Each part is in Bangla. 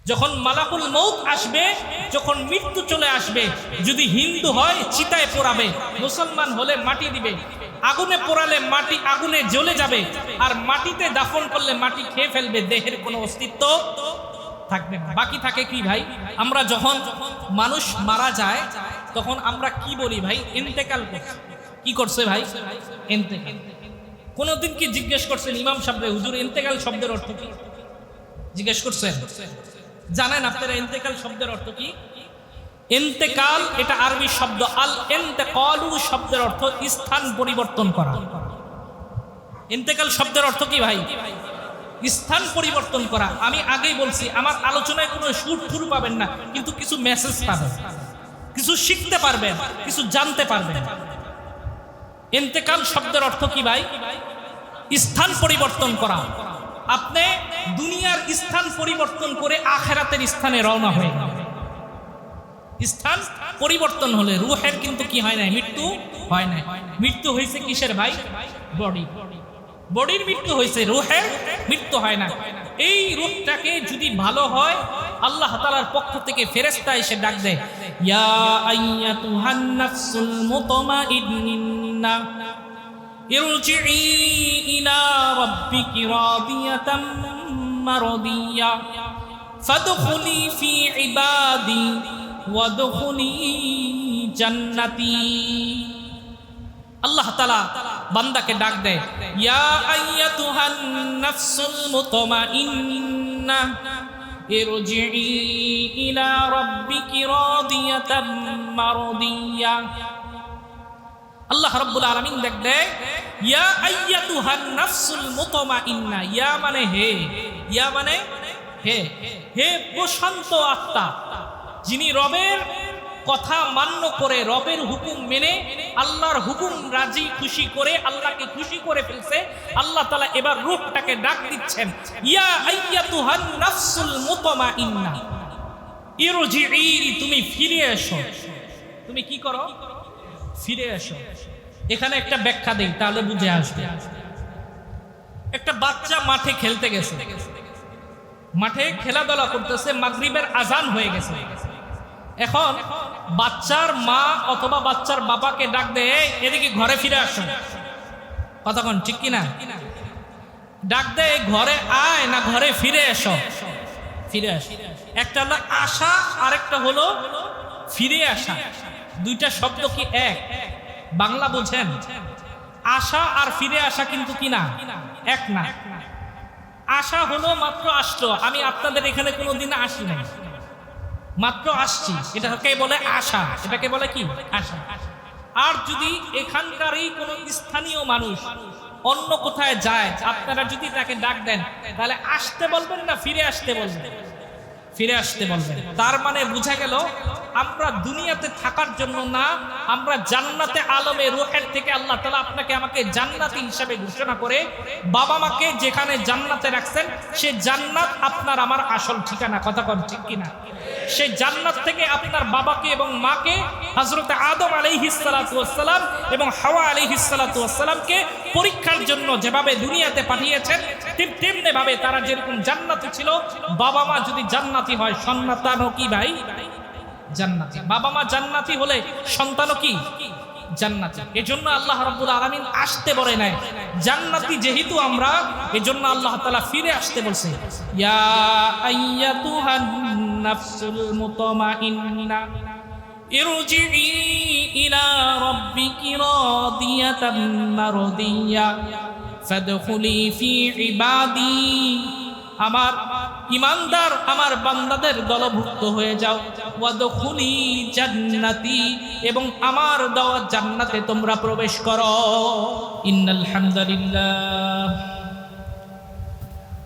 যখন মালাকুল মউত আসবে, যখন মৃত্যু চলে আসবে, যদি হিন্দু হয় চিতায় পোড়াবে, মুসলমান হলে মাটি দিবে, আগুনে পোড়ালে মাটি আগুনে জ্বলে যাবে, আর মাটিতে দাফন করলে মাটি খেয়ে ফেলবে, দেহের কোনো অস্তিত্ব থাকবে না। বাকি থাকে কি ভাই? আমরা যখন মানুষ মারা যায় তখন আমরা কি বলি ভাই? ইন্তেকাল করছে। কি করছে ভাই? ইন্তেকাল। কোনদিন কি জিজ্ঞেস করছেন ইমাম সাহেব, হুজুর ইন্তেকাল শব্দের অর্থ কি? জিজ্ঞেস করছেন? জানেন আপনারা ইন্তেকাল শব্দের অর্থ কি? ইন্তেকাল এটা আরবি শব্দ, আল ইন্তেকালু শব্দের অর্থ স্থান পরিবর্তন করা। ইন্তেকাল শব্দের অর্থ কি ভাই? স্থান পরিবর্তন করা। আমি আগেই বলছি, আমার আলোচনায় কোনো সুর ঠুর পাবেন না, কিন্তু কিছু মেসেজ পাবেন, কিছু শিখতে পারবেন, কিছু জানতে পারবেন। ইন্তেকাল শব্দের অর্থ কি ভাই? স্থান পরিবর্তন করা। আপনি দুনিয়ার স্থান পরিবর্তন করে আখিরাতের স্থানে রওনা হয়ে গেলেন। স্থান পরিবর্তন হলে রূহের কিন্তু কি হয় না? মৃত্যু হয় না। মৃত্যু হয়েছে কিসের ভাই? বডি। বডির মৃত্যু হয়েছে, রূহের মৃত্যু হয় না। এই রূহটাকে যদি ভালো হয়, আল্লাহ তাআলার পক্ষ থেকে ফেরেশতা এসে ডাক দেয়, ইয়া আইয়াতুহান নাফসুল মুতমাইন্না ইরজিই ইলা রাব্বিকি রাদিয়াতাম মারদিয়া ফাদখুলি ফি ইবাদি ওয়াদখুলি জান্নাতি। আল্লাহ তাআলা বান্দাকে ডাক দেয়, ইয়া আইয়াতুহান নাফসুল মুতমাইন্না ইরজিই ইলা রাব্বিকি রাদিয়াতাম মারদিয়া। আল্লাহ রাব্বুল আলামিন ডাক দেয়, ইয়া আইয়াতুহান নাফসুল মুতমাইন্না। ইয়া মানে হে, ইয়া মানে হে, হে প্রশান্ত আত্মা, যিনি রবের কথা মান্য করে, রবের হুকুম মেনে, আল্লাহর হুকুম রাজি খুশি করে, আল্লাহকে খুশি করে ফেলছে। আল্লাহ তাআলা এবার রূহটাকে ডাক দিচ্ছেন, ইয়া আইয়াতুহান নাফসুল মুতমাইন্না ইরজিই, তুমি ফিরে এসো। তুমি কি করো? ফিরে এসো। এখানে একটা ব্যাখ্যা দেই, তাহলে বুঝে আসবে। একটা বাচ্চা মাঠে খেলতে গেছে, মাঠে খেলাধুলা করতেছে, মাগরিবের আজান হয়ে গেছে। এখন বাচ্চার মা অথবা বাচ্চার বাবাকে ডাক দেয়, এদিকে ঘরে ফিরে আসো। কতক্ষণ ঠিক কিনা? ডাক দেয় ঘরে আয়, না ঘরে ফিরে এসো। ফিরে আস। একটা হলো আসা, আরেকটা হলো ফিরে আসা। দুইটা শব্দ কি এক? বাংলা বুঝেন? আসা আর ফিরে আসা কিন্তু কি না? এক না। আসা হলো মাত্র আসলো, আমি আপনাদের এখানে কোনোদিন আসি নাই, মাত্র আসছি, এটাকে বলে আসা। এটাকে বলে কি? আসা। আর যদি এখানকারই কোনো স্থানীয় মানুষ অন্য কোথায় যায়, আপনারা যদি তাকে ডাক দেন, তাহলে আসতে বলবেন না ফিরে আসতে বলবেন? ফিরে আসতে বলবেন। তার মানে বোঝা গেল আমরা দুনিয়াতে থাকার জন্য না, আমরা জান্নাতে আলমে রূহের থেকে আল্লাহ তাআলা আপনাকে আমাকে জান্নাতি হিসাবে ঘোষণা করে বাবা মাকে যেখানে জান্নাতে রাখছেন, সে জান্নাত আপনার আমার আসল ঠিকানা। কথা কন ঠিক কিনা? সেই জান্নাত থেকে আপনার বাবাকে এবং মাকে হযরত আদম আলাইহিস সালাতু ওয়াস সালাম এবং হাওয়া আলাইহিস সালাতু ওয়াস সালামকে পরীক্ষার জন্য যেভাবে দুনিয়াতে পাঠিয়েছেন, ঠিক তেমনি ভাবে তারা যেরকম জান্নাতি ছিল, বাবা মা যদি জান্নাতি হয়, সন্তানও কি ভাই? জান্নাতি। বাবা মা জান্নাতি হলে সন্তানও কি? জান্নাতি। এজন্য আল্লাহ রাব্বুল আলামিন আসতে বলে নাই, জান্নাতি যেহেতু আমরা, এজন্য আল্লাহ তাআলা ফিরে আসতে বলছে, ইয়া আইয়াতুহান নাফসুল মুতমাইন্না ইরজিই ইলা রাব্বিকি রাদিয়াতাম মারদিয়া ফাদখুলি ফি ইবাদি। আমার ইমানদার, আমার বান্দাদের দলভুক্ত হয়ে যাও। ওয়াদখুলি জান্নাতি, এবং আমার দেওয়া জান্নাতে তোমরা প্রবেশ করো। ইন্নাল হামদুলিল্লাহ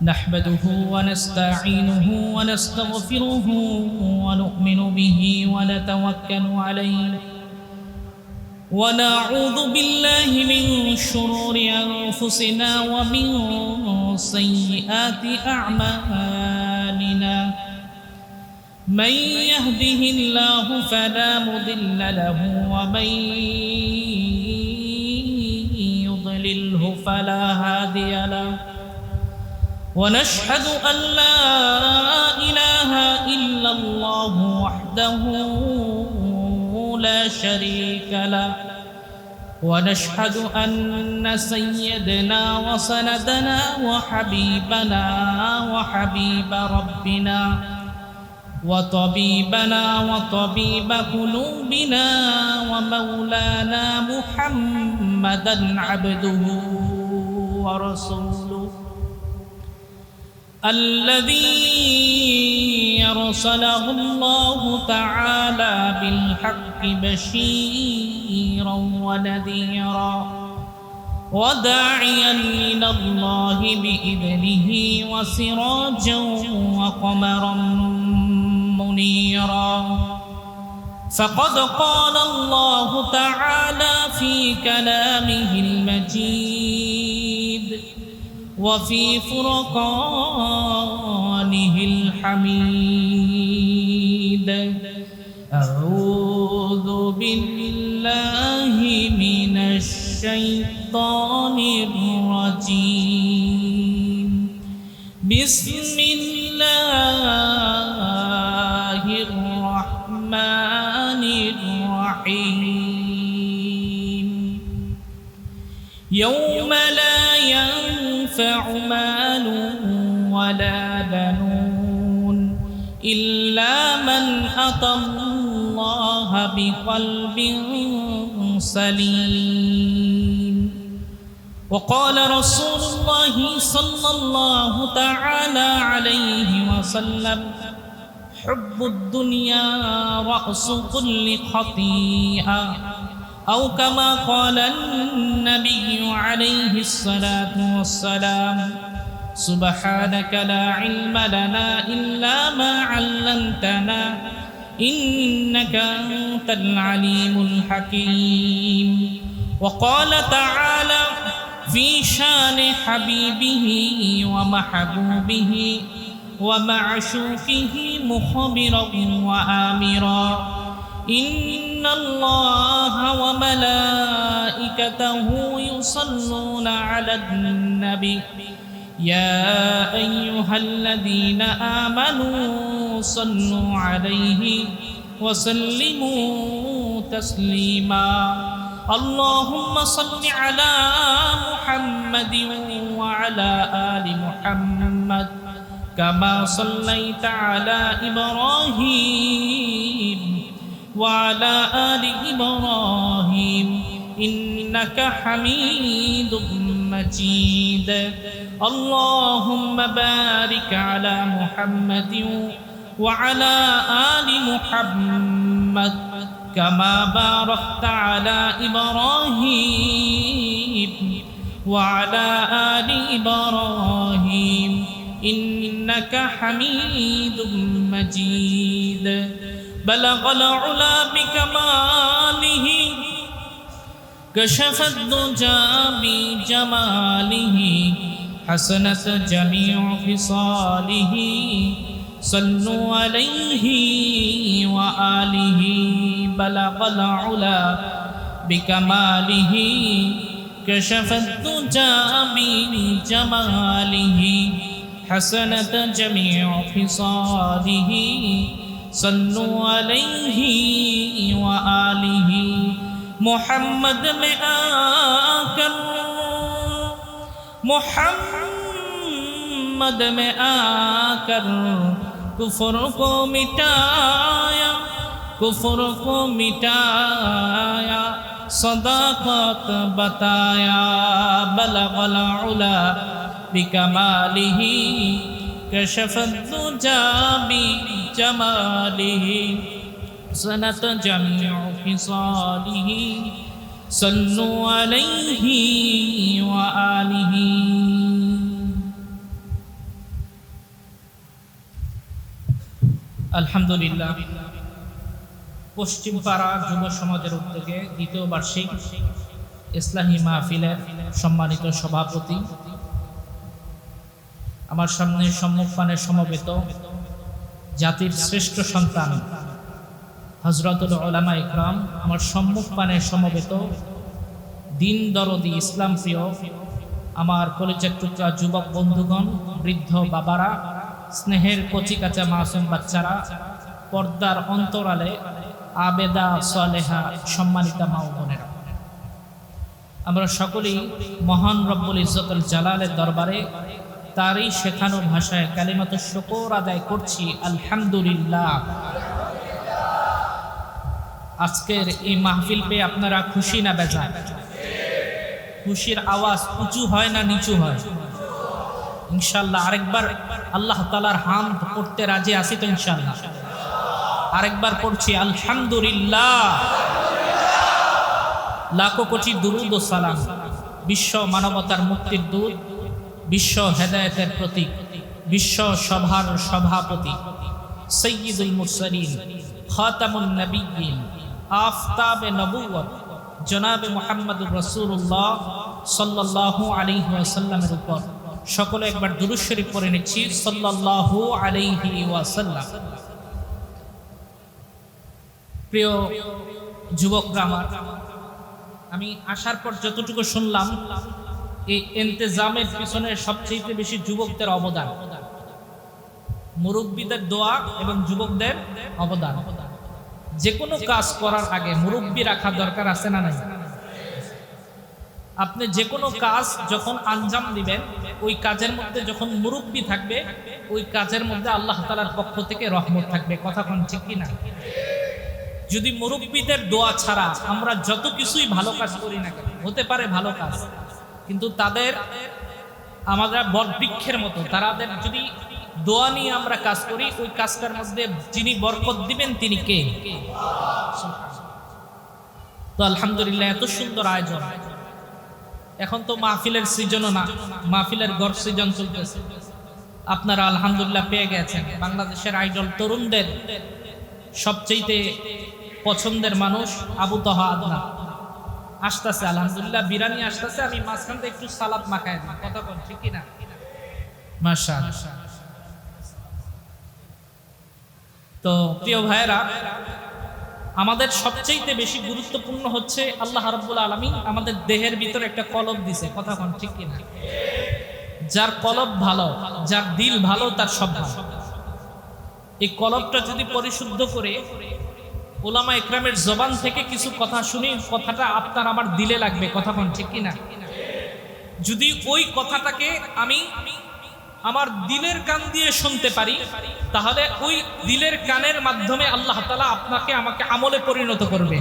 নাহমাদুহু ওয়া নাস্তাঈনুহু ওয়া নাস্তাগফিরুহু ওয়া নু'মিনু বিহি ওয়া নাতাওয়াক্কালু আলাইহি ওয়া নাউযু বিল্লাহি মিন শুরুরি আনফুসিনা ওয়া মিন সাইয়্যাতি আ'মালিনা। মান ইয়াহদিহিল্লাহু ফালা মুদিল্লা লাহু ওয়া মান ইউদ্লিলহু ফালা হাদিয়া লাহু। ونشهد أن لا إله وحده لا شريك له ونشهد أن سيدنا وسندنا وحبيبنا وحبيب ربنا وطبيبنا وطبيب قلوبنا ومولانا محمدا عبده ورسوله الذي أرسله الله تعالى بالحق بشيرا ونذيرا وداعيا إلى الله بإذنه وسراجا وقمرا منيرا فقد قال الله تعالى في كلامه المجيد وفي فرقانه الحميد أعوذ بالله من الشيطان الرجيم بسم الله الرحمن الرحيم يوم لا ينفع مال ولا بنون إلا من أتى الله بقلب سليم وقال رسول الله صلى الله تعالى عليه وسلم حب الدنيا رأس كل خطيئة أو كما قال النبي عليه الصلاة والسلام سبحانك لا علم لنا إلا ما علمتنا إنك أنت العليم الحكيم وقال تعالى في شان حبيبه ومحبوبه ومعشوقه مخبرا وآمرا إن الله وملائكته يصلون على النبي يا أيها الذين آمنوا صلوا عليه وسلموا تسليما اللهم صل على محمد وعلى آل محمد كما صليت على إبراهيم وعلى آل إبراهيم إنك حميد مجيد اللهم بارك على محمد وعلى آل محمد كما باركت على إبراهيم وعلى آل إبراهيم إنك حميد مجيد بلغ العلا بكماله كشف الدجى بجماله حسنت جميع خصاله صلوا عليه وآله بلغ العلا بكماله كشف الدجى بجماله حسنت جميع خصاله صلوا عليه وآله محمد में आकर मोहम्मद में आकर कुफ्र को मिटाया कुफ्र को मिटाया सदाकत बताया बलगल उला बिकमालिही कशफत दुजा बिजमालिही सनत जमीउ खिसालिही सल्लु अलैहि व आलिही। আলহামদুলিল্লাহ, পশ্চিমপাড়া যুব সমাজের উদ্যোগে দ্বিতীয় বার্ষিক ইসলামী মাহফিলের সম্মানিত সভাপতি, আমার সামনে সম্মুখপানে সমবেত জাতির শ্রেষ্ঠ সন্তান হযরতুল উলামা ইকরাম, আমার সম্মুখপানে সমবেত দিন দরদি ইসলাম প্রিয় আমার কলিজার টুকরা যুবক বন্ধুগণ, বৃদ্ধ বাবারা, স্নেহের কচি কাঁচা মাসুম বাচ্চারা, পর্দার অন্তরালে আবেদা সালেহা সম্মানিতা মা ও বোনেরা, আমরা সকলেই মহান রব্বুল ইজ্জতুল জালালের দরবারে তারই শেখানো ভাষায় কালিমাতুশ শুকর আদায় করছি, আলহামদুলিল্লাহ। আজকের এই মাহফিল পেয়ে আপনারা খুশি না বেজার? খুশির আওয়াজ উঁচু হয় না নিচু হয়? ইনশাআল্লাহ আরেকবার আল্লাহ তাআলার হামদ পড়তে রাজি আছি তো? ইনশাআল্লাহ আরেকবার পড়ছি, আলহামদুলিল্লাহ। লাখো কোটি দুরুদ ও সালাম বিশ্ব মানবতার মুক্তির দূত, বিশ্ব হেদায়েতের প্রতীক, বিশ্ব সভার সভাপতি, সাইয়্যিদুল মুরসালিন, খাতামুন নবিয়্যিন, আফতাবে নবুয়ত জনাবে মুহাম্মদুর রাসূলুল্লাহ সাল্লাল্লাহু আলাইহি ওয়াসাল্লামের উপর সকলে একবার দুরূদ শরীফ পড়ে নিচ্ছি, সাল্লাল্লাহু আলাইহি ওয়াসাল্লাম। প্রিয় যুবকরা আমার, আমি আসার পর যতটুকু শুনলাম, এই ইন্তেজামের পিছনে সবচেয়ে বেশি যুবকদের অবদান, মুরব্বীদের দোয়া এবং যুবকদের অবদান। যে কোনো কাজ করার আগে মুরব্বী রাখা দরকার আছে না নাই? আপনি যে কোনো কাজ যখন আঞ্জাম দিবেন, ওই কাজের মধ্যে যখন মুরব্বী থাকবে, ওই কাজের মধ্যে আল্লাহ তাআলার পক্ষ থেকে রহমত থাকবে। কথা কোন ঠিক কি না? যদি মুরব্বীদের দোয়া ছাড়া আমরা যত কিছুই ভালো কাজ করি না কেন, হতে পারে ভালো কাজ, কিন্তু তাদের আমরা বটবৃক্ষের মতো, তাদের যদি দোয়া নিয়ে আমরা কাজ করি, ওই কাজটার মধ্যে যিনি বরকত দিবেন তিনি কে? তো আলহামদুলিল্লাহ, এত সুন্দর আয়োজন। এখন তো মাহফিলের সিজনও না, মাহফিলের গড় সিজন চলতেছে। আপনারা আলহামদুলিল্লাহ পেয়ে গেছেন বাংলাদেশের আইডল তরুণদের সবচেয়ে পছন্দের মানুষ আবু তহা আদনান আসতেছে। আলহামদুলিল্লাহ বিরানি আসতেছে, আমি মাঝখান থেকে একটু সালাদ মাখায় দিই। কথা বল ঠিক কিনা? মাশাআল্লাহ। তো প্রিয় ভাইয়েরা, আমাদের সবচেয়ে বেশি গুরুত্বপূর্ণ হচ্ছে আল্লাহ রাব্বুল আলামিন আমাদের দেহের ভিতরে একটা কলব দিছে। কথা বল ঠিক কিনা? যার কলব ভালো, যার দিল ভালো, তার সব ভালো। এই কলবটা যদি পরিশুদ্ধ করে উলামা ইকরামের জবান থেকে কিছু কথা শুনি, কথাটা আপনার আমার দিলে লাগবে। কথা কোন ঠিক কিনা? যদি ওই কথাটাকে আমি আমার দিলের কান দিয়ে শুনতে পারি, তাহলে ওই দিলের কানের মাধ্যমে আল্লাহ তাআলা আপনাকে আমাকে আমলে পরিণত করবে।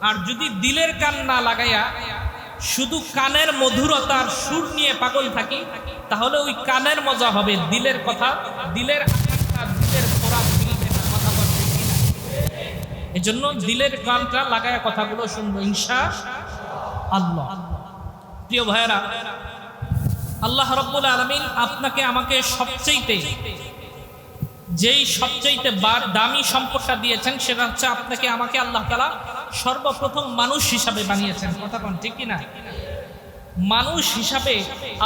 আর যদি দিলের কান না লাগাইয়া শুধু কানের মধুরতার সুর নিয়ে পাগল থাকি, তাহলে ওই কানের মজা হবে, দিলের কথা, দিলের দিলের খোরাক মিলবে না। কথা বলতে কি না? এজন্য দিলের কানটা লাগায়া কথাগুলো শুনবো ইনশাআল্লাহ। প্রিয় ভাইয়েরা, আল্লাহ রাব্বুল আলামিন আপনাকে আমাকে সবচাইতে দামি সম্পদটা দিয়েছেন, সেটা হচ্ছে আপনাকে আমাকে আল্লাহ তাআলা সর্বপ্রথম মানুষ হিসাবে বানিয়েছেন। কথা কোন ঠিক কিনা? মানুষ হিসাবে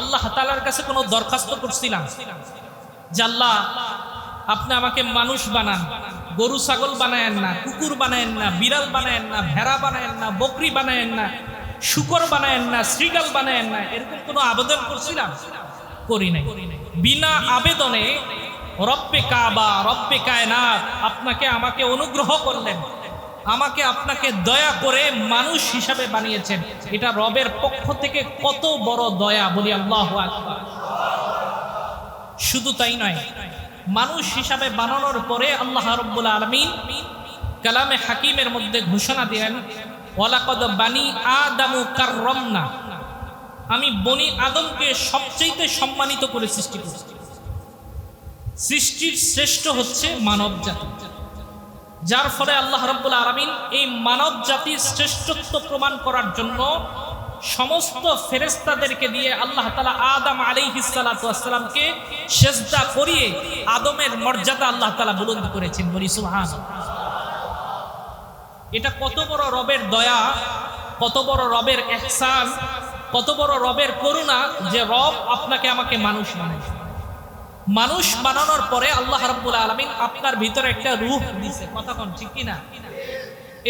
আল্লাহ তাআলার কাছে কোনো দরখাস্ত করছিলাম যে আল্লাহ আপনি আমাকে মানুষ বানান, গরু ছাগল বানায়েন না, কুকুর বানায়েন না, বিড়াল বানায়েন না, ভেড়া বানায়েন না, বকরি বানায়েন না, শুকর বানায়েন না, শ্রীগাল বানায়েন না, এরকম কোনো আবেদন করছিলাম? করি নাই। বিনা আবেদনে রব্বে কাবা, রব্বে কায়নাত আপনাকে আমাকে অনুগ্রহ করলেন, আমাকে আপনাকে দয়া করে মানুষ হিসাবে বানিয়েছেন। এটা রবের পক্ষ থেকে কত বড় দয়া, বলি আল্লাহু আকবার। শুধু তাই নয়, মানুষ হিসাবে বানানোর পরে আল্লাহ রাব্বুল আলামিন কালামে হাকিমের মধ্যে ঘোষণা দিলেন, ওয়ালাকাদ বানি আদামু কাররামনা, আমি বনি আদমকে সবচেয়ে সম্মানিত করে সৃষ্টি করেছি। সৃষ্টির শ্রেষ্ঠ হচ্ছে মানব জাতি, যার ফলে আল্লাহ রাব্বুল আলামিন এই মানব জাতির শ্রেষ্ঠত্ব প্রমাণ করার জন্য সমস্ত ফেরেশতাদেরকে দিয়ে আল্লাহ তাআলা আদম আলাইহিস সালাতু ওয়াস সালামকে সিজদা করিয়ে আদমের মর্যাদা আল্লাহ তাআলা বুলন্দ করেছেন। বলি সুবহানাল্লাহ। এটা কত বড় রবের দয়া, কত বড় রবের ইহসান, কত বড় রবের করুণা যে রব আপনাকে আমাকে মানুষ বানায়। মানুষ বানানোর পরে আল্লাহ রাব্বুল আলামিন আপনার ভিতরে একটা রূহ দিয়েছে। কথা কোন ঠিক কি না?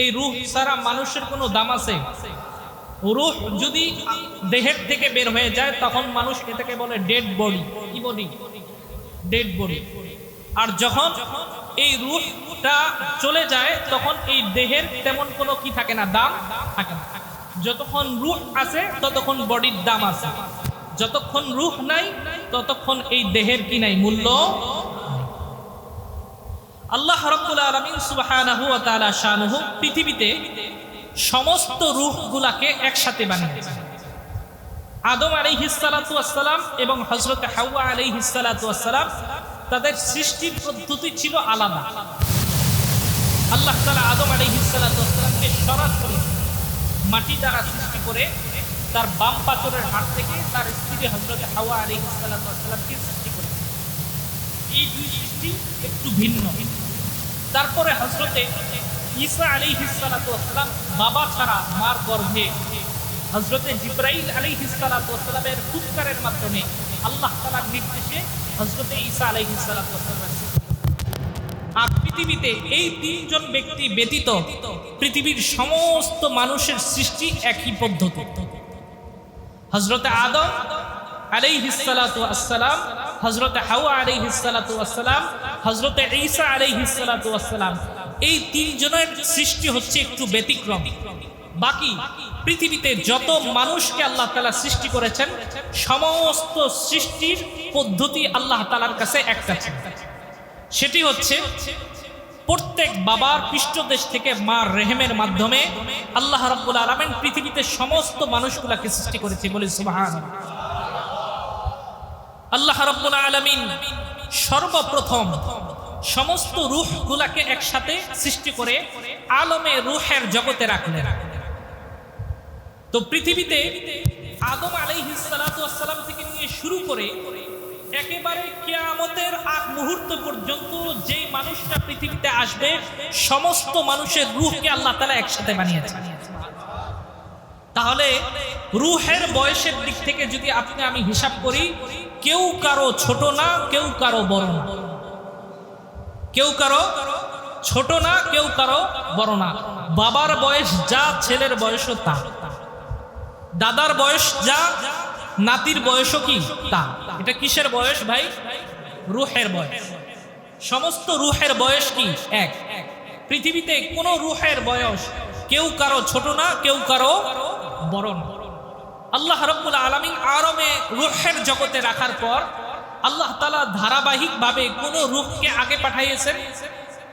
এই রূহ ছাড়া মানুষের কোনো দাম আছে? রূহ যদি দেহের থেকে বের হয়ে যায় তখন মানুষ এটাকে বলে ডেড বডি। কি বডি? Dead body. আর যখন এই রূহটা চলে যায় তখন এই দেহের তেমন কোনো কি থাকে না, দাম থাকে না। যতক্ষণ রূহ আছে ততক্ষণ বডির দাম আছে, যতক্ষণ রূহ নাই ততক্ষণ এই দেহের কি নাই, মূল্য। আল্লাহ রাব্বুল আলামিন সুবহানাহু ওয়া তাআলা শানুহু পৃথিবীতে সমস্ত রূহগুলাকে একসাথে বানিয়েছেন। আদম আলাইহিস সালাতু ওয়াস সালাম এবং হযরত হাওয়া আলাইহিস সালাতু ওয়াস সালাম তাদের সৃষ্টির পদ্ধতি ছিল আলাদা। আল্লাহ তাআলা আদম আলাইহিস সালাতু ওয়াস সালামকে সরাসরি মাটি দ্বারা সৃষ্টি করে তার বাম পাথরের হাত থেকে তার স্ত্রী হযরত হাওয়া আলাইহিস সালাতু ওয়াস সালামকে সৃষ্টি করে। এই দুই সৃষ্টি একটু ভিন্ন। তারপরে হযরতে ঈসা আলাইহিস সালাতু ওয়াস সালাম বাবা ছাড়া মার গর্ভে হযরতে জিবরাইল আলাইহিস সালাতু ওয়াস সালামের ফুৎকারের মাধ্যমে আল্লাহ তাআলার নির্দেশে হযরতে ঈসা আলাইহিস সালাতু ওয়াস সালাম। আর পৃথিবীতে এই তিনজন ব্যক্তি ব্যতীত পৃথিবীর সমস্ত মানুষের সৃষ্টি একই পদ্ধতি। হযরতে আদম আলাইহিস সালাতু ওয়াস সালাম, হযরতে হাওয়া আলাইহিস সালাতু ওয়াস সালাম, হযরতে ঈসা আলাইহিস সালাতু ওয়াস সালাম, এই তিনজনের সৃষ্টি হচ্ছে একটু ব্যতিক্রম। বাকি পৃথিবীতে যত মানুষকে আল্লাহ তাআলা সৃষ্টি করেছেন সমস্ত সৃষ্টির পদ্ধতি আল্লাহ তাআলার কাছে একটা ছিল। সেটি হচ্ছে প্রত্যেক বাবার পৃষ্ঠদেশ থেকে মার রেহেমের মাধ্যমে আল্লাহ রাব্বুল আলামিন পৃথিবীতে সমস্ত মানুষগুলোকে সৃষ্টি করেছে, বলে সুবহানাল্লাহ। আল্লাহ রাব্বুল আলামিন সর্বপ্রথম সমস্ত রূহগুলোকে একসাথে সৃষ্টি করে আলমে রূহের জগতে রাখলেন। তো পৃথিবীতে আদম আলাইহিস সালাতু ওয়াস সালাম থেকে নিয়ে শুরু করে একেবারে কিয়ামতের আগ মুহূর্ত পর্যন্ত যে মানুষটা পৃথিবীতে আসবে সমস্ত মানুষের রূহকে আল্লাহ তাআলা একসাথে বানিয়েছেন। তাহলে রূহের বয়সের দিক থেকে যদি আপনি আমি হিসাব করি, কেউ কারো ছোট না, কেউ কারো বড় না, কেউ কারো ছোট না, কেউ কারো বড় না। বাবার বয়স যা ছেলের বয়সও তা, দাদার বয়স যা নাতির বয়সও কি তা। এটা কিসের বয়স ভাই? রূহের বয়স। সমস্ত রূহের বয়স কি এক। পৃথিবীতে কোন রূহের বয়স কেউ কারো ছোট না, কেউ কারো বড় না। আল্লাহ রাব্বুল আলামিন আরমে রূহের জগতে রাখার পর আল্লাহ তাআলা ধারাবাহিকভাবে কোন রূহকে আগে পাঠিয়েছেন,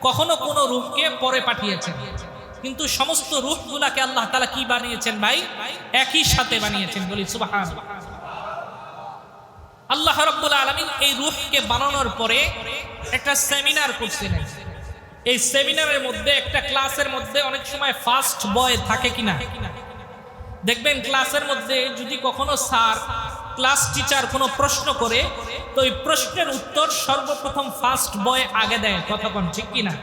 কখনো কোন রূহকে পরে পাঠিয়েছেন, কিন্তু সমস্ত রূহগুলাকে আল্লাহ তাআলা কি বানিয়েছেন ভাই? একই সাথে বানিয়েছেন, বলি সুবহানাল্লাহ। আল্লাহ রাব্বুল আলামিন এই রূহকে বানানোর পরে একটা সেমিনার করছিলেন। এই সেমিনারের মধ্যে একটা ক্লাসের মধ্যে অনেক সময় ফার্স্ট বয় থাকে কিনা দেখবেন। ক্লাসের মধ্যে যদি কখনো স্যার ক্লাস টিচার কোনো প্রশ্ন করে তো এই প্রশ্নের উত্তর সর্বপ্রথম ফার্স্ট বয় আগে দেয়, কথা কোন ঠিক কিনা?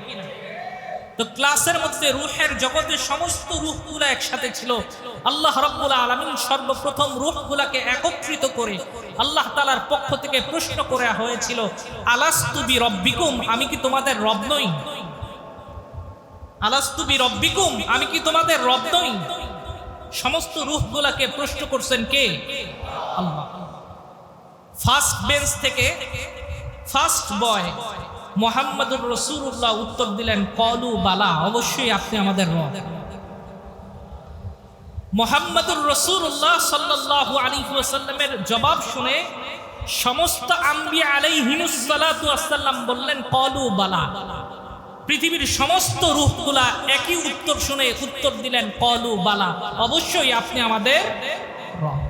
তো ক্লাসের মধ্যে রূহের জগতে সমস্ত রূহগুলো একসাথে ছিল। আল্লাহ রাব্বুল আলামিন সর্বপ্রথম রূহগুলোকে একত্রিত করে আল্লাহ তাআলার পক্ষ থেকে প্রশ্ন করা হয়েছিল, আলাস্তু বিরব্বিকুম, আমি কি তোমাদের রব নই? আলাস্তু বিরব্বিকুম, আমি কি তোমাদের রব নই? সমস্ত রূহগুলোকে প্রশ্ন করছেন কে? আল্লাহ। ফার্স্ট বেঞ্চ থেকে ফার্স্ট বয় মুহাম্মদুর রাসূলুল্লাহ উত্তর দিলেন, ক্বালু বালা, অবশ্যই আপনি আমাদের রব। মুহাম্মদুর রাসূলুল্লাহ সাল্লাল্লাহু আলাইহি ওয়াসাল্লামের জবাব শুনে সমস্ত আম্বিয়া আলাইহিমুস সালাতু ওয়াস সালাম বললেন, ক্বালু বালা। পৃথিবীর সমস্ত রূহগুলা একই উত্তর শুনে উত্তর দিলেন, ক্বালু বালা, অবশ্যই আপনি আমাদের রব।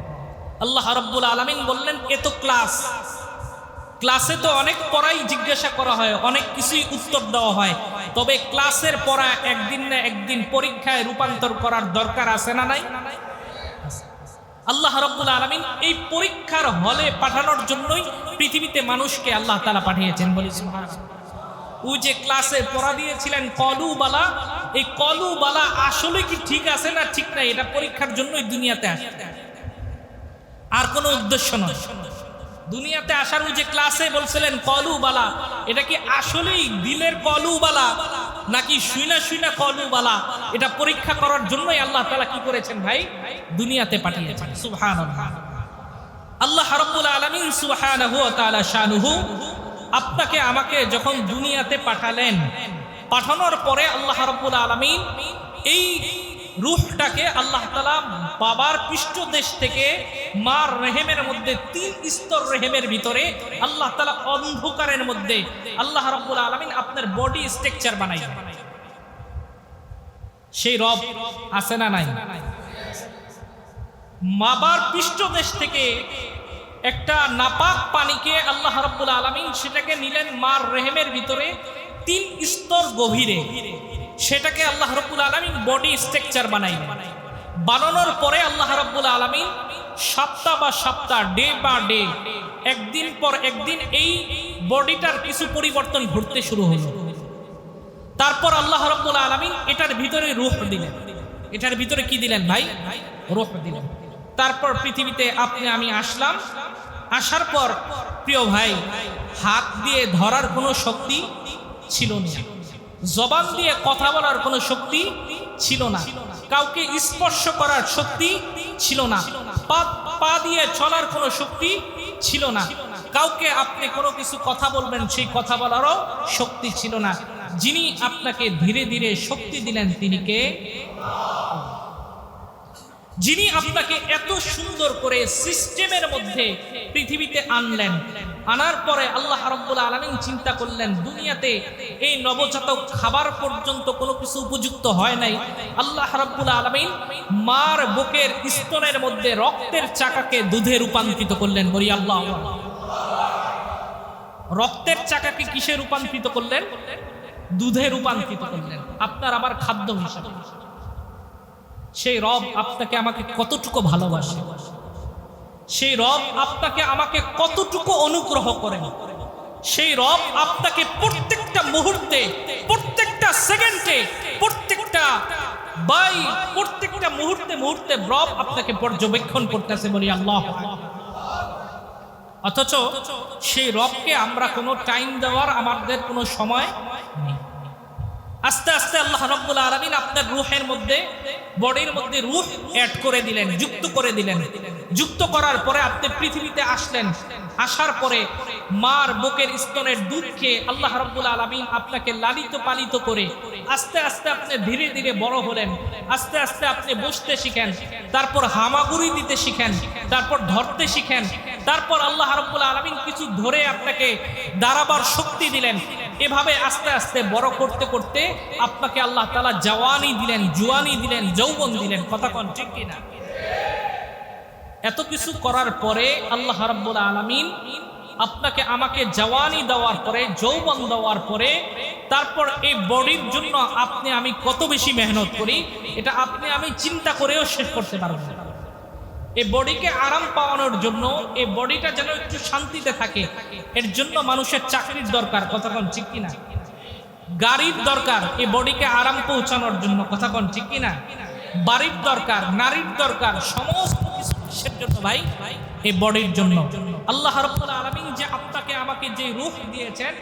আল্লাহ রাব্বুল আলামিন বললেন, এ তো ক্লাস, ক্লাসে তো অনেক পড়াই জিজ্ঞাসা করা হয়, অনেক কিছুই উত্তর দেওয়া হয়, তবে ক্লাসের পড়া একদিন না একদিন পরীক্ষায় রূপান্তর করার দরকার আছে না নাই? আল্লাহ রাব্বুল আলামিন এই পরীক্ষার হলে পাঠানোর জন্যই পৃথিবীতে মানুষকে আল্লাহ তাআলা পাঠিয়েছেন, বলি সুবহানাল্লাহ। ওই যে ক্লাসে পড়া দিয়েছিলেন কলু বালা, এই কলু বালা আসলে কি ঠিক আছে না ঠিক নাই, এটা পরীক্ষার জন্যই দুনিয়াতে আসে, আর কোনো উদ্দেশ্য নয়। দুনিয়াতে আসার ওই যে ক্লাসে বলছিলেন কলু বালা, এটা কি আসলেই দিলের কলু বালা নাকি শুইনা শুইনা কলু বালা, এটা পরীক্ষা করার জন্যই আল্লাহ তাআলা কি করেছেন ভাই? দুনিয়াতে পাঠিয়েছেন। সুবহানাল্লাহ। আল্লাহ রাব্বুল আলামিন সুবহানাহু ওয়া তাআলা শানুহু আপনাকে আমাকে যখন দুনিয়াতে পাঠালেন, পাঠানোর পরে আল্লাহ রাব্বুল আলামিন এই রূহটাকে আল্লাহ তাআলা বাবার পৃষ্ঠদেশ থেকে মার রেহেমের মধ্যে 3 স্তর রেহেমের ভিতরে আল্লাহ তাআলা অন্ধকারের মধ্যে আল্লাহ রাব্বুল আলামিন আপনার বডি স্ট্রাকচার বানাইলেন। সেই রব আছে না নাই? বাবার পৃষ্ঠদেশ থেকে একটা নাপাক পানিকে আল্লাহ রাব্বুল আলামিন সেটাকে নিলেন মার রেহেমের ভিতরে 3 স্তর গভীরে, সেটাকে আল্লাহ রাব্বুল আলামিন বডি স্ট্রাকচার বানাইলেন। বানানোর পরে আল্লাহ রাব্বুল আলামিন সপ্তাহ বা সপ্তাহ, ডে বা ডে, একদিন পর একদিন এই বডিটার কিছু পরিবর্তন ঘটতে শুরু হলো। তারপর আল্লাহ রাব্বুল আলামিন এটার ভিতরে রূহ দিলেন। এটার ভিতরে কি দিলেন ভাই? রূহ দিলেন। তারপর পৃথিবীতে আপনি আমি আসলাম। আসার পর প্রিয় ভাই, হাত দিয়ে ধরার কোনো শক্তি ছিল না, জবান দিয়ে কথা বলার কোনো শক্তি ছিল না, কাউকে স্পর্শ করার শক্তি ছিল না, পা দিয়ে চলার কোনো শক্তি ছিল না, কাউকে আপনি কোনো কিছু কথা বলবেন সেই কথা বলারও শক্তি ছিল না। যিনি আপনাকে ধীরে ধীরে শক্তি দিলেন তিনি কে? যিনি আপনাকে এত সুন্দর করে সিস্টেমের মধ্যে পৃথিবীতে আনলেন, আনার পরে আল্লাহ রাব্বুল আলামিন চিন্তা করলেন দুনিয়াতে এই নবজাতক খাবার পর্যন্ত কোনো কিছু উপযুক্ত হয় নাই। আল্লাহ রাব্বুল আলামিন মার বুকের স্তনের মধ্যে রক্তের চাকাকে দুধে রূপান্তরিত করলেন। বলি আল্লাহ। রক্তের চাকাকে কিসে রূপান্তরিত করলেন? দুধে রূপান্তরিত করলেন, আপনার আবার খাদ্য হিসাবে। সেই রব আপনাকে আমাকে কতটুকু ভালোবাসে, সেই রব আপনাকে আমাকে কতটুকু অনুগ্রহ করেন, সেই রব আপনাকে প্রত্যেকটা মুহূর্তে, প্রত্যেকটা সেকেন্ডে, প্রত্যেকটা মুহূর্তে মুহূর্তে রব আপনাকে পর্যবেক্ষণ করতেছে। বলি আল্লাহ। অথচ সেই রবকে আমরা কোনো টাইম দেওয়ার আমাদের কোনো সময় নেই। আস্তে আস্তে আল্লাহ রাব্বুল আলামিন আপনার রূহের মধ্যে, বডির মধ্যে রূহ অ্যাড করে দিলেন, যুক্ত করে দিলেন। যুক্ত করার পরে আপনি পৃথিবীতে আসলেন। আসার পরে মার বুকের স্তনের দুধ খেয়ে আল্লাহ রাব্বুল আলামিন আপনাকে লালিত পালিত করে আস্তে আস্তে আপনি ধীরে ধীরে বড় হলেন। আস্তে আস্তে আপনি বসতে শিখেন, তারপর হামাগুড়ি দিতে শিখেন, তারপর ধরতে শিখেন, তারপর আল্লাহ রাব্বুল আলামিন কিছু ধরে আপনাকে দাঁড়াবার শক্তি দিলেন। এভাবে আস্তে আস্তে বড় করতে করতে আপনাকে আল্লাহ তাআলা জওয়ানি দিলেন, জুয়ানি দিলেন, যৌবন দিলেন। কথা কোন ঠিক কিনা? এত কিছু করার পরে আল্লাহ রাব্বুল আলামিন আপনাকে আমাকে জওয়ানি দেওয়ার পরে, যৌবন দেওয়ার পরে, তারপর এই বডির জন্য আপনি আমি কত বেশি মেহনত করি এটা আপনি আমি চিন্তা করেও শেষ করতে পারবো না। এই বডিকে আরাম পাওয়ানোর জন্য, এই বডিটা যেন একটু শান্তিতে থাকে, এর জন্য মানুষের চাকরির দরকার। কথা কোন ঠিক কিনা? গাড়ির দরকার এই বডিকে আরাম পৌঁছানোর জন্য। কথা কোন ঠিক কিনা? বাড়ির দরকার, নারীর দরকার, সমস্ত কিছুর জন্য ভাই, এই বডির জন্য। আল্লাহ রাব্বুল আলামিন যে আপনাকে আমাকে যে রূহ দিয়েছেন,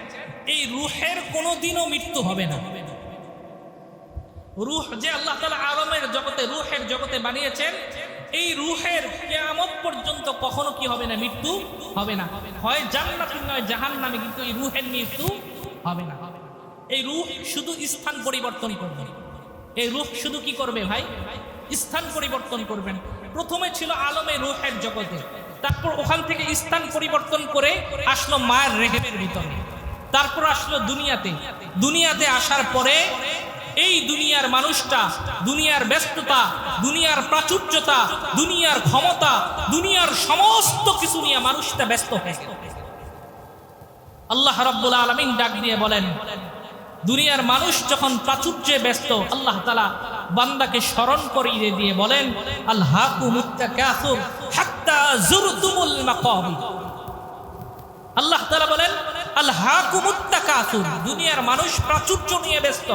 এই রূহের কোনোদিনও মৃত্যু হবে না। রূহ যে আল্লাহ তাআলা আলমের জগতে, রূহের জগতে বানিয়েছেন, এই রূহের কিয়ামত পর্যন্ত কখনো কি হবে না? মৃত্যু হবে না। হয় জান্নাতি নয় জাহান্নামে, কিন্তু এই রূহের মৃত্যু হবে না। এই রূহ শুধু স্থান পরিবর্তন করবে। এই রূহ শুধু কি করবে ভাই? স্থান পরিবর্তন করবেন। প্রথমে ছিল আলমে রূহের জগতে, তারপর ওখান থেকে স্থান পরিবর্তন করে আসলো মায়ের রেহেমের ভিতরে, তারপর আসলো দুনিয়াতে। দুনিয়াতে আসার পরে এই দুনিয়ার মানুষটা, দুনিয়ার ব্যস্ততা, দুনিয়ার প্রাচুর্যতা, দুনিয়ার ক্ষমতা, দুনিয়ার সমস্ত কিছু নিয়ে মানুষটা ব্যস্ত হয়ে গেল। আল্লাহ রাব্বুল আলামিন ডাক দিয়ে বলেন, দুনিয়ার মানুষ যখন প্রাচুর্যে ব্যস্ত, আল্লাহ তাআলা বান্দাকে স্মরণ করিয়ে দিয়ে বলেন, আলহাকুমুত তাকাসুর হাত্তা যুরতুমুল মাকাবির। আল্লাহ তাআলা বলেন, আলহাকুমুত তাকাসুর, দুনিয়ার মানুষ প্রাচুর্য নিয়ে ব্যস্ত,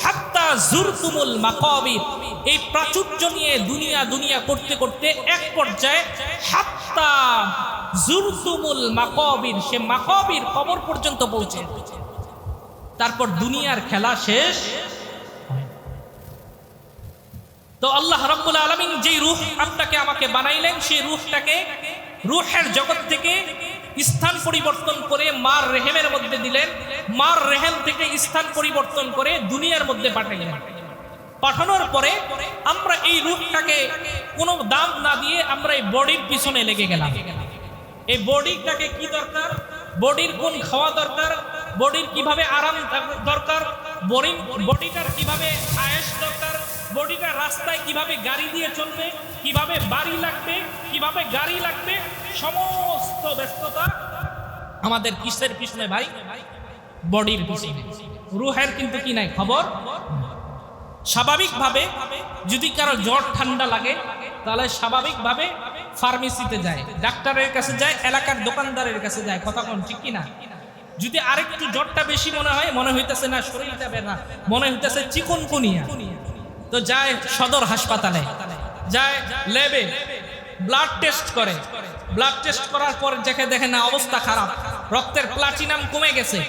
হাত্তা যুরতুমুল মাকাবির, এই প্রাচুর্য নিয়ে দুনিয়া দুনিয়া করতে করতে এক পর্যায়ে হাত্তা যুরতুমুল মাকাবির, সে মাকাবির কবর পর্যন্ত পৌঁছে। তারপর দুনিয়ার খেলা শেষ। তো আল্লাহ রাব্বুল আলামিন যেই রূহ আপনাকে আমাকে বানাইলেন, সেই রূহটাকে রূহের জগৎ থেকে স্থান পরিবর্তন করে মার রেহেমের মধ্যে দিলেন, মার রেহেম থেকে স্থান পরিবর্তন করে দুনিয়ার মধ্যে পাঠাইলেন। পাঠানোর পরে আমরা এই রূপটাকে কোনো দাম না দিয়ে আমরা এই বডির পিছনে লেগে গেলাম। এই বডিটাকে কি দরকার, বডির কোন খাওয়া দরকার, বডির কিভাবে আরাম দরকার, বডিটার কিভাবে আয়েশ দরকার, বডিটার রাস্তায় কিভাবে গাড়ি দিয়ে চলবে, কিভাবে বাড়ি লাগবে, কিভাবে গাড়ি লাগবে, সমস্ত ব্যস্ততা আমাদের কিসের পিছনে ভাই? বডির পিছনে। রুহের কিন্তু কি নাই খবর। স্বাভাবিকভাবে যদি কারো জ্বর ঠান্ডা লাগে তাহলে স্বাভাবিকভাবে ফার্মেসিতে যায়, ডাক্তারের কাছে যায়, এলাকার দোকানদারের কাছে যায়, কথা কোন ঠিক কিনা? যদি আরেকটু জ্বরটা বেশি মনে হইতেছে না শরীরটা বেড়া, মনে হইতেছে চিকুনগুনিয়া, তো যায় সদর হাসপাতালে, যায় ল্যাবে ব্লাড টেস্ট করে। ব্লাড টেস্ট করার পর দেখে না অবস্থা খারাপ, রক্তের প্লাটিনাম কমে গেছে,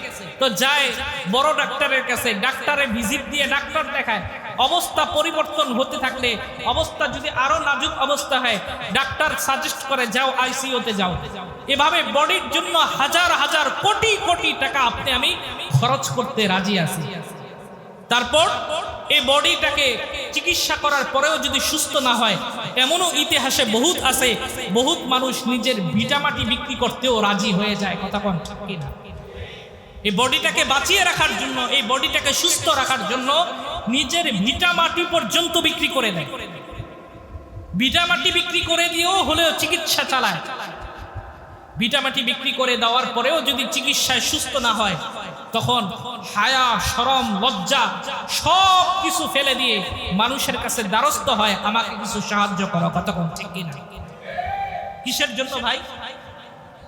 তো যায় বড় ডাক্তারের কাছে, ডাক্তারে ভিজিট দিয়ে ডাক্তার দেখায়। অবস্থা পরিবর্তন হতে থাকলে, অবস্থা যদি আরো নাজুক অবস্থা হয়, ডাক্তার সাজেস্ট করে যাও আইসিইউতে যাও। এভাবে বডির জন্য হাজার হাজার কোটি কোটি টাকা আপনি আমি খরচ করতে রাজি আছি। তারপর এই বডিটাকে চিকিৎসা করার পরেও যদি সুস্থ না হয়, এমনও ইতিহাসে বহুত আছে, বহুত মানুষ নিজের ভিটামাটি বিক্রি করতেও রাজি হয়ে যায়, কথা কোন ঠিক কিনা? এই বডিটাকে বাঁচিয়ে রাখার জন্য, এই বডিটাকে সুস্থ রাখার জন্য নিজের ভিটামাটি পর্যন্ত বিক্রি করে দেয়। ভিটামাটি বিক্রি করে দিয়েও হলেও চিকিৎসা চালায়। ভিটামাটি বিক্রি করে দেওয়ার পরেও যদি চিকিৎসায় সুস্থ না হয়, তখন হায়া, শরম, লজ্জা সব কিছু ফেলে দিয়ে মানুষের কাছে দ্বারস্থ হয়, আমাকে কিছু সাহায্য করো, কতক্ষণ ঠিক কিনা? কিসের জন্য ভাই?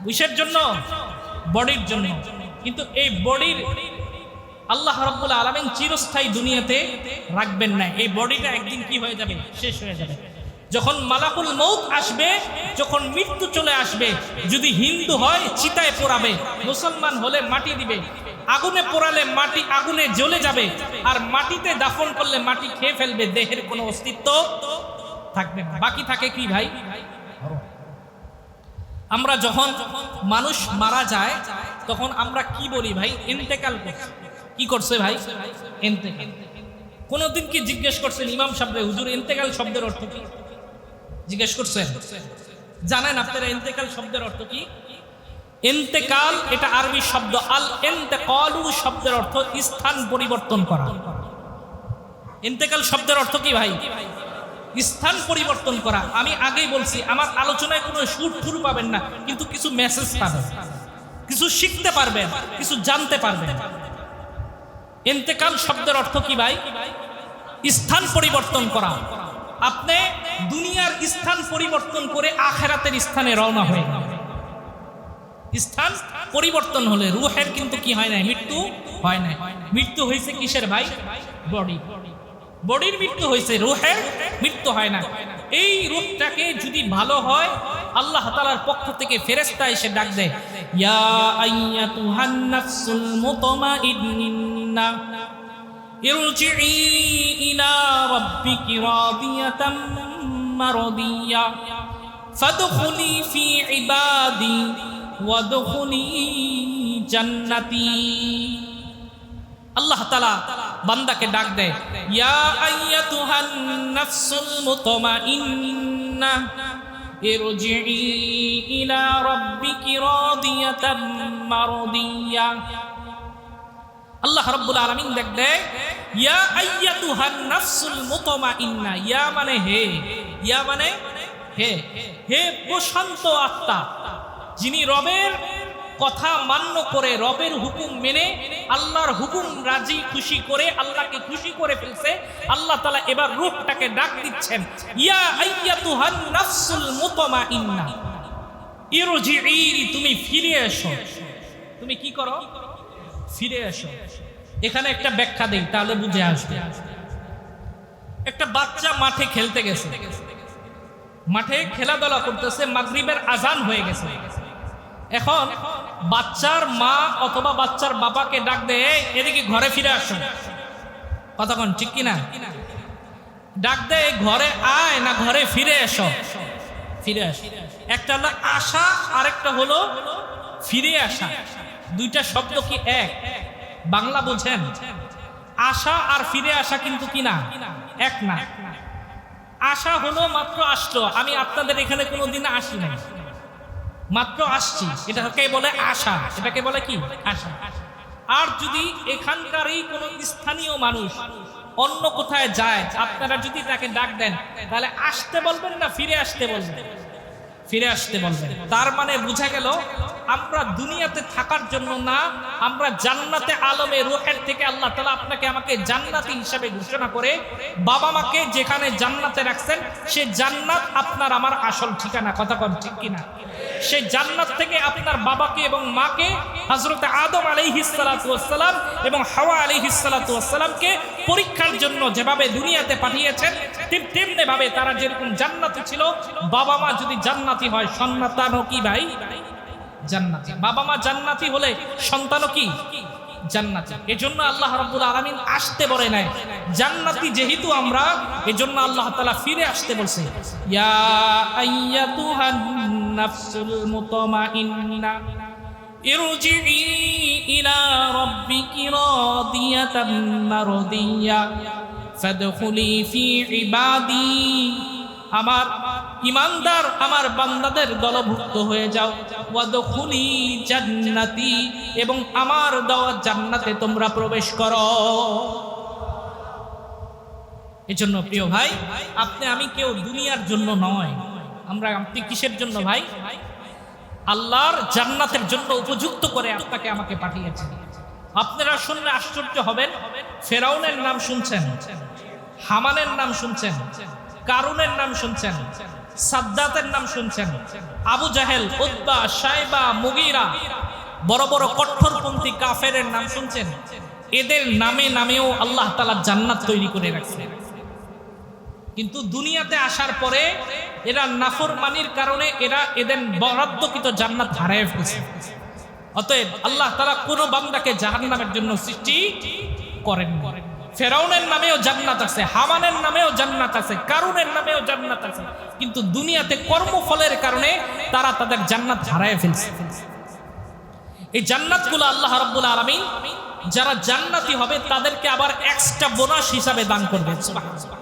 কিসের জন্য? বডির জন্য। কিন্তু এই বডির আল্লাহ রাব্বুল আলামিন চিরস্থায়ী দুনিয়াতে রাখবেন না। এই বডিটা একদিন কি হয়ে যাবে? শেষ হয়ে যাবে। যখন মালাকুল মউত আসবে, যখন মৃত্যু চলে আসবে, যদি হিন্দু হয় চিতায় পোড়াবে, মুসলমান হলে মাটি দিবে, আগুনে পোড়ালে মাটি আগুনে জ্বলে যাবে, আর মাটিতে দাফন করলে মাটি খেয়ে ফেলবে, দেহের কোনো অস্তিত্ব থাকবে না। বাকি থাকে কি ভাই? আমরা যখন মানুষ মারা যায় তখন আমরা কি বলি ভাই? ইন্তেকাল করছে। কি করছে ভাই? ইন্তেকাল। কোনদিন কি জিজ্ঞেস করছেন ইমাম সাহেব, হুজুর ইন্তেকাল শব্দের অর্থ কি? জিজ্ঞেস করছেন? জানেন আপনারা ইন্তেকাল শব্দের অর্থ কি? ইন্তেকাল এটা আরবি শব্দ, আল ইন্তেকালু শব্দের অর্থ স্থান পরিবর্তন করা। ইন্তেকাল শব্দের অর্থ কি ভাই? স্থান পরিবর্তন করা। আমি আগেই বলছি, আমার আলোচনায় কোনো সুর ফুর পাবেন না, কিন্তু কিছু মেসেজ পাবেন, কিছু শিখতে পারবেন, কিছু জানতে পারবেন। ইন্তেকাল শব্দের অর্থ কি ভাই? স্থান পরিবর্তন করা। আপনি দুনিয়ার স্থান পরিবর্তন করে আখিরাতের স্থানে রওনা হয়ে গেলেন। স্থান পরিবর্তন হলে রূহের কিন্তু কি হয় না? মৃত্যু হয় না। মৃত্যু হয়েছে কিসের ভাই? বডি। বডির মৃত্যু হয়েছে, রূহের মৃত্যু হয় না। এই রূহটাকে যদি ভালো হয়, আল্লাহ তাআলার পক্ষ থেকে ফেরেশতা এসে ডাক দেয়, ইয়া আইয়াতুহান নাফসুল মুতমাইন্না ইরজিই ইলা রাব্বিকি রাদিয়াতাম মারদিয়া ফাদখুলি ফি ইবাদি ওয়াদখুলি জান্নাতি। আল্লাহ তাআলা বান্দাকে ডাক দেয়, ইয়া আইয়াতুহান নাফসুল মুতমাইন্না ইরজিই ইলা রাব্বিকি রাদিয়াতাম মারদিয়া। আল্লাহ রাব্বুল আলামিন ডাক দেয়, ইয়া আইয়াতুহান নাফসুল মুতমাইন্না। ইয়া মানে হে, ইয়া মানে হে, হে প্রশান্ত আত্মা, যিনি রবের কথা মান্য করে, রবের হুকুম মেনে, আল্লাহর হুকুম রাজি খুশি করে, আল্লাহকে খুশি করে ফেলছে। আল্লাহ তাআলা এবার রূহটাকে ডাক দিচ্ছেন, ইয়া আইয়াতুহান নাফসুল মুতমাইন্না ইরজিই, তুমি ফিরে এসো। তুমি কি করো? ফিরে এসো। এখানে একটা ব্যাখ্যা দেই, তাহলে বুঝে আসবে। একটা বাচ্চা মাঠে খেলতে গেছে, মাঠে খেলাধুলা করতেছে, মাগরিবের আজান হয়ে গেছে। এখন বাচ্চার মা অথবা বাচ্চার বাবাকে ডাক দেয়, এদিকে ঘরে ফিরে আসো, কতক্ষণ ঠিক কিনা? ডাক দেয় ঘরে আয়, না ঘরে ফিরে এসো, ফিরে আসো। একটা হলো আশা, আরেকটা হলো ফিরে আসা, দুইটা শব্দ কি এক? বাংলা বুঝেন? আশা আর ফিরে আসা কিন্তু কি না, এক না। আশা হলো মাত্র আসলো, আমি আপনাদের এখানে কোনোদিন আসি নাই, মাত্র আসছি, এটাকে বলে আশা। এটাকে বলে কি? আশা। আর যদি এখানকারই কোনো স্থানীয় মানুষ অন্য কোথায় যায়, আপনারা যদি তাকে ডাক দেন, তাহলে আসতে বলবেন না ফিরে আসতে বলবেন? ফিরে আসতে বলবেন। তার মানে বোঝা গেল আমরা দুনিয়াতে থাকার জন্য না, আমরা জান্নাতে আলমে রূহের থেকে আল্লাহ তাআলা আপনাকে আমাকে জান্নাতি হিসাবে ঘোষণা করে বাবা মাকে যেখানে জান্নাতে রাখছেন, সে জান্নাত আপনার আমার আসল ঠিকানা। কথা বল ঠিক কিনা? সেই জান্নাত থেকে আপনার বাবাকে এবং মাকে হযরত আদম আলাইহিস সালাতু ওয়াস সালাম এবং হাওয়া আলাইহিস সালাতু ওয়াস সালামকে পরীক্ষার জন্য যেভাবে দুনিয়াতে পাঠিয়েছেন, ঠিক তেমনি ভাবে তারা যেরকম জান্নাতি ছিল, বাবা মা যদি জান্নাতি হয়, সন্তানও কি ভাই? জান্নাতি। বাবা মা জান্নাতি হলে সন্তানও কি? জান্নাতি। এজন্য আল্লাহ রাব্বুল আলামিন আসতে বলে নাই, জান্নাতি যেহেতু আমরা, এজন্য আল্লাহ তাআলা ফিরে আসতে বলছে। ইয়া আইয়াতুহান নাফসুল মুতমাইন্না ইরজিই ইলা রাব্বিকি রাদিয়াতাম মারদিয়া ফাদখুলি ফি ইবাদি। আমার ইমানদার আমার বান্দাদের দলভুক্ত হয়ে যাও, ওয়াদখুলি জান্নাতি, এবং আমার দেওয়া জান্নাতে তোমরা প্রবেশ করো। এজন্য প্রিয় ভাই, আপনি আমি কেউ দুনিয়ার জন্য নয়, আপনি কিসের জন্য ভাই? আল্লাহর জান্নাতের জন্য উপযুক্ত করে আপনাকে আমাকে পাঠিয়েছেন। আপনারা শুনলে আশ্চর্য হবেন, ফেরাউনের নাম শুনছেন, হামানের নাম শুনছেন, কারুনের নাম শুনছেন, সাদ্দাতের নাম শুনছেন, আবু জাহেল, উতবা, শাইবা, মুগীরা, বড় বড় কঠোরপন্থী কাফেরের নাম শুনছেন। এদের নামে নামেও আল্লাহ তাআলা জান্নাত তৈরি করে রাখছেন। কিন্তু দুনিয়াতে আসার পরে এরা নাফরমানির কারণে এদের বরাদ্দকৃত জান্নাত হারিয়ে ফেলেছে। অতএব আল্লাহ তাআলা কোন বান্দাকে জাহান্নামের জন্য সৃষ্টি করেন। ফেরাউনের নামেও জান্নাত আছে, হামানের নামেও জান্নাত আছে, কারুনের নামেও জান্নাত আছে, কিন্তু দুনিয়াতে কর্মফলের কারণে তারা তাদের জান্নাত হারিয়ে ফেলছে। এই জান্নাতগুলো আল্লাহ রাব্বুল আলামিন যারা জান্নাতি হবে তাদেরকে আবার এক্সট্রা বোনাস হিসাবে দান করবেন। সুবহানাল্লাহ।